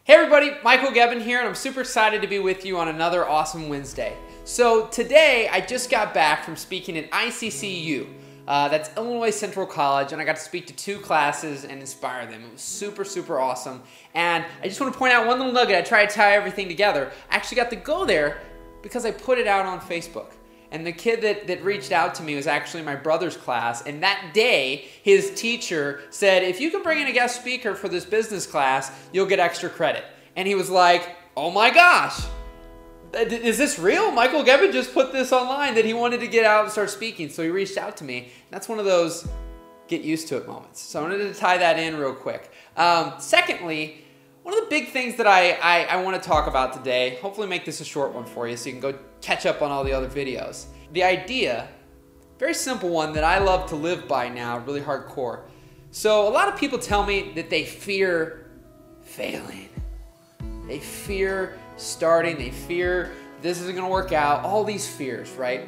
Hey everybody, Michael Gebben here, and I'm super excited to be with you on another awesome Wednesday. So today, I just got back from speaking at ICCU. That's Illinois Central College, and I got to speak to 2 classes and inspire them. It was super, super awesome. And I just want to point out one little nugget. I try to tie everything together. I actually got to go there because I put it out on Facebook. And the kid that reached out to me was actually my brother's class. And that day, his teacher said, if you can bring in a guest speaker for this business class, you'll get extra credit. And he was like, oh my gosh, is this real? Michael Gebben just put this online that he wanted to get out and start speaking. So he reached out to me. And that's one of those get used to it moments. So I wanted to tie that in real quick. Secondly, one of the big things that I want to talk about today, hopefully make this a short one for you so you can go catch up on all the other videos. The idea, very simple one that I love to live by now, really hardcore. So a lot of people tell me that they fear failing. They fear starting, they fear this isn't gonna work out, all these fears, right?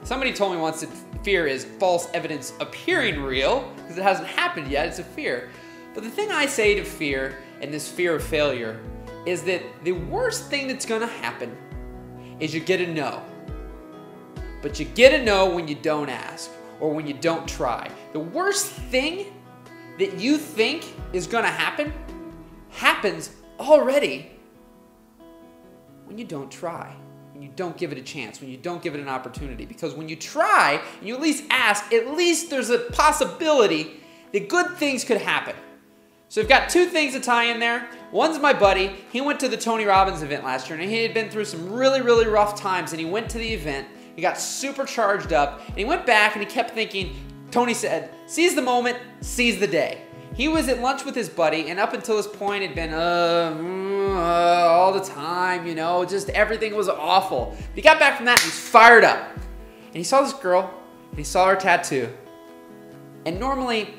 Somebody told me once that fear is false evidence appearing real, because it hasn't happened yet, it's a fear. But the thing I say to fear, and this fear of failure, is that the worst thing that's gonna happen is you get a no. But you get a no when you don't ask, or when you don't try. The worst thing that you think is gonna happen, happens already when you don't try, when you don't give it a chance, when you don't give it an opportunity. Because when you try, and you at least ask, at least there's a possibility that good things could happen. So I've got 2 things to tie in there. One's my buddy. He went to the Tony Robbins event last year, and he had been through some really, really rough times, and he went to the event. He got super charged up, and he went back, and he kept thinking, Tony said, seize the moment, seize the day. He was at lunch with his buddy, and up until this point, it had been all the time, you know, just everything was awful. He got back from that, and he's fired up. And he saw this girl, and he saw her tattoo. And normally,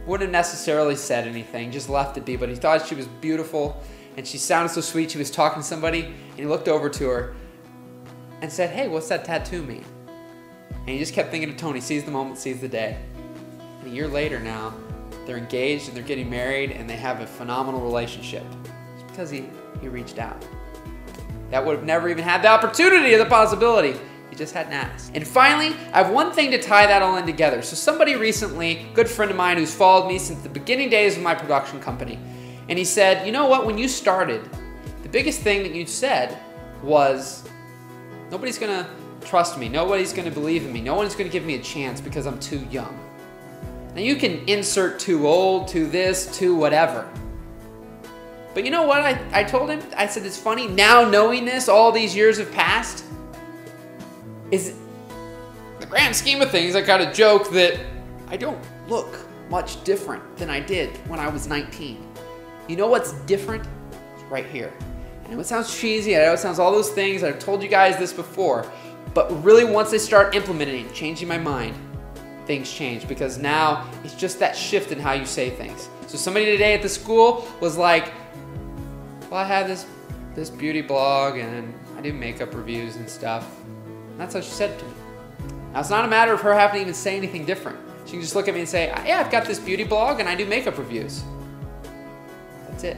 wouldn't have necessarily said anything, just left it be, but he thought she was beautiful, and she sounded so sweet. She was talking to somebody, and he looked over to her and said, hey, what's that tattoo mean? And he just kept thinking of Tony, seize the moment, seize the day. And a year later now, they're engaged and they're getting married and they have a phenomenal relationship. It's because he reached out. That would have never even had the opportunity or the possibility. He just hadn't asked. And finally, I have one thing to tie that all in together. So somebody recently, a good friend of mine who's followed me since the beginning days of my production company, and he said, you know what, when you started, the biggest thing that you said was, nobody's gonna trust me, nobody's gonna believe in me, no one's gonna give me a chance because I'm too young. Now you can insert too old, too this, too whatever. But you know what I told him? I said, it's funny, now knowing this, all these years have passed, is the grand scheme of things, I got a joke that I don't look much different than I did when I was 19. You know what's different? It's right here. I know it sounds cheesy, I know it sounds all those things, I've told you guys this before, but really once I start implementing, changing my mind, things change, because now it's just that shift in how you say things. So somebody today at the school was like, well, I have this beauty blog and I do makeup reviews and stuff. And that's what she said to me. Now it's not a matter of her having to even say anything different. She can just look at me and say, yeah, I've got this beauty blog and I do makeup reviews. That's it.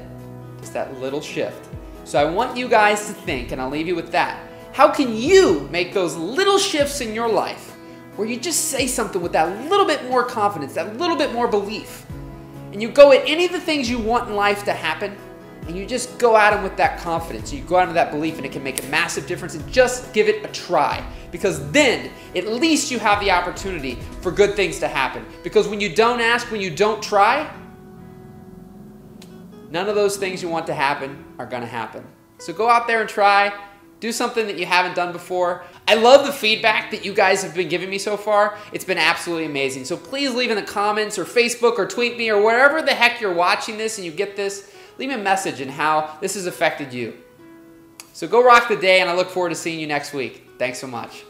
Just that little shift. So I want you guys to think, and I'll leave you with that. How can you make those little shifts in your life where you just say something with that little bit more confidence, that little bit more belief, and you go at any of the things you want in life to happen, and you just go at them with that confidence. You go out with that belief, and it can make a massive difference, and just give it a try. Because then, at least you have the opportunity for good things to happen. Because when you don't ask, when you don't try, none of those things you want to happen are gonna happen. So go out there and try. Do something that you haven't done before. I love the feedback that you guys have been giving me so far. It's been absolutely amazing. So please leave in the comments or Facebook or tweet me or wherever the heck you're watching this and you get this, leave me a message and how this has affected you. So go rock the day, and I look forward to seeing you next week. Thanks so much.